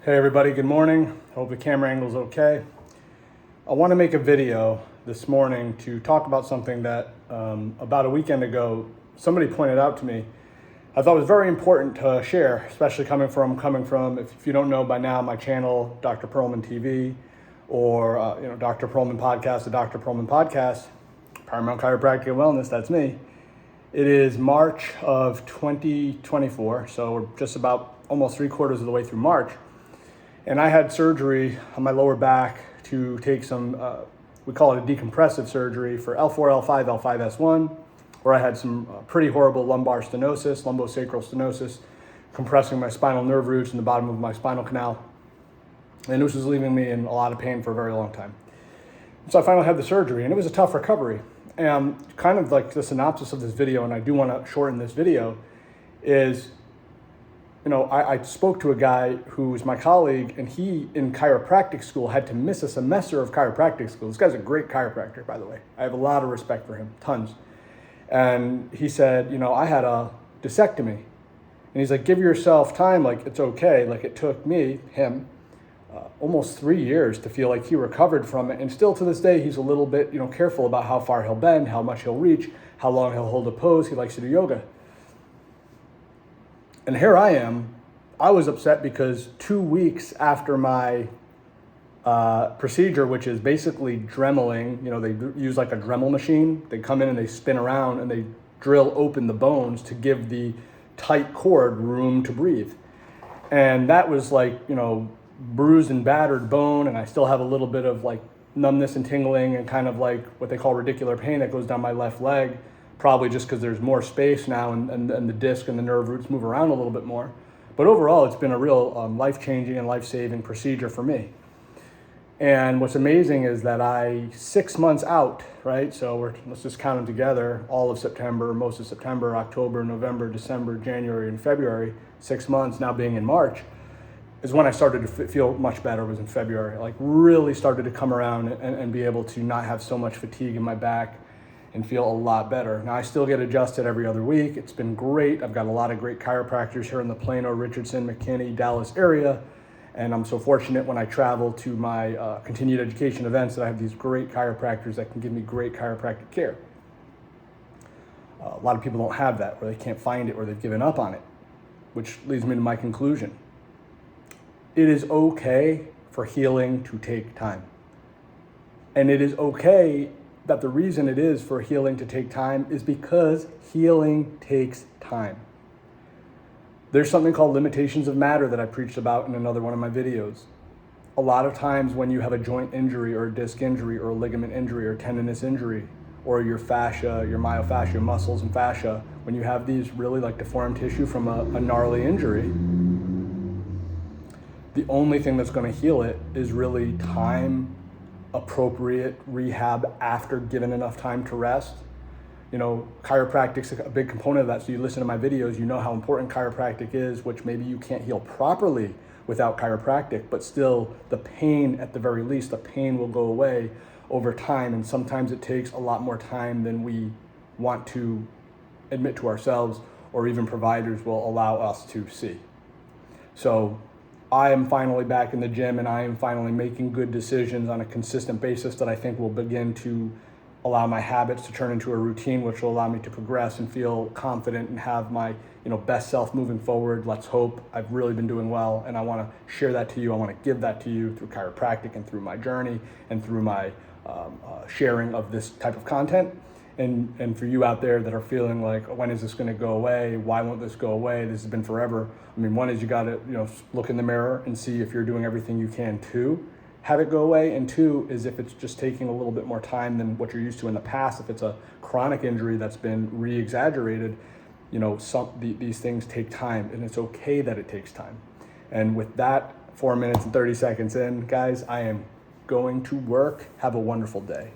Hey everybody, good morning. Hope the camera angle's okay. I want to make a video this morning to talk about something that about a weekend ago somebody pointed out to me. I thought it was very important to share, especially coming from, if you don't know by now, my channel, Dr. Pearlman TV, or Dr. Pearlman Podcast, the Dr. Pearlman Podcast, Paramount Chiropractic Wellness, that's me. It is March of 2024, so we're just about almost 3/4 of the way through March. And I had surgery on my lower back to take some, we call it a decompressive surgery for L4, L5, L5S1, where I had some pretty horrible lumbar stenosis, lumbosacral stenosis, compressing my spinal nerve roots in the bottom of my spinal canal. And this was leaving me in a lot of pain for a very long time. So I finally had the surgery, and it was a tough recovery. And kind of like the synopsis of this video, and I do want to shorten this video, is I spoke to a guy who was my colleague, and he, in chiropractic school, had to miss a semester of chiropractic school. This guy's a great chiropractor, by the way. I have a lot of respect for him, tons. And he said, I had a discectomy. And he's like, give yourself time, like it's okay. Like it took him, almost 3 years to feel like he recovered from it. And still to this day, he's a little bit, careful about how far he'll bend, how much he'll reach, how long he'll hold a pose. He likes to do yoga. And here I am. I was upset because 2 weeks after my procedure, which is basically dremeling, they use like a Dremel machine. They come in and they spin around and they drill open the bones to give the tight cord room to breathe. And that was like, bruised and battered bone. And I still have a little bit of like numbness and tingling and kind of like what they call radicular pain that goes down my left leg. Probably just because there's more space now and the disc and the nerve roots move around a little bit more. But overall, it's been a real life-changing and life-saving procedure for me. And what's amazing is that 6 months out, right? So let's just count them together, all of September, most of September, October, November, December, January, and February, 6 months now being in March, is when I started to feel much better, was in February. Like really started to come around and be able to not have so much fatigue in my back and feel a lot better. Now I still get adjusted every other week. It's been great. I've got a lot of great chiropractors here in the Plano, Richardson, McKinney, Dallas area. And I'm so fortunate when I travel to my continued education events that I have these great chiropractors that can give me great chiropractic care. A lot of people don't have that, or they can't find it, or they've given up on it, which leads me to my conclusion. It is okay for healing to take time. And it is okay that the reason it is for healing to take time is because healing takes time. There's something called limitations of matter that I preached about in another one of my videos. A lot of times when you have a joint injury or a disc injury or a ligament injury or tendinous injury or your fascia, your myofascia, muscles and fascia, when you have these really like deformed tissue from a gnarly injury, the only thing that's going to heal it is really time, appropriate rehab after given enough time to rest. Chiropractic's a big component of that. So you listen to my videos, you know how important chiropractic is, which maybe you can't heal properly without chiropractic, but still the pain, at the very least, the pain will go away over time. And sometimes it takes a lot more time than we want to admit to ourselves, or even providers will allow us to see. So I am finally back in the gym, and I am finally making good decisions on a consistent basis that I think will begin to allow my habits to turn into a routine, which will allow me to progress and feel confident and have my best self moving forward. Let's hope. I've really been doing well, and I want to share that to you. I want to give that to you through chiropractic and through my journey and through my sharing of this type of content. And for you out there that are feeling like, when is this going to go away? Why won't this go away? This has been forever. I mean, one is you got to look in the mirror and see if you're doing everything you can to have it go away. And two is if it's just taking a little bit more time than what you're used to in the past. If it's a chronic injury that's been re-exaggerated, these things take time, and it's okay that it takes time. And with that, 4 minutes and 30 seconds in, guys, I am going to work. Have a wonderful day.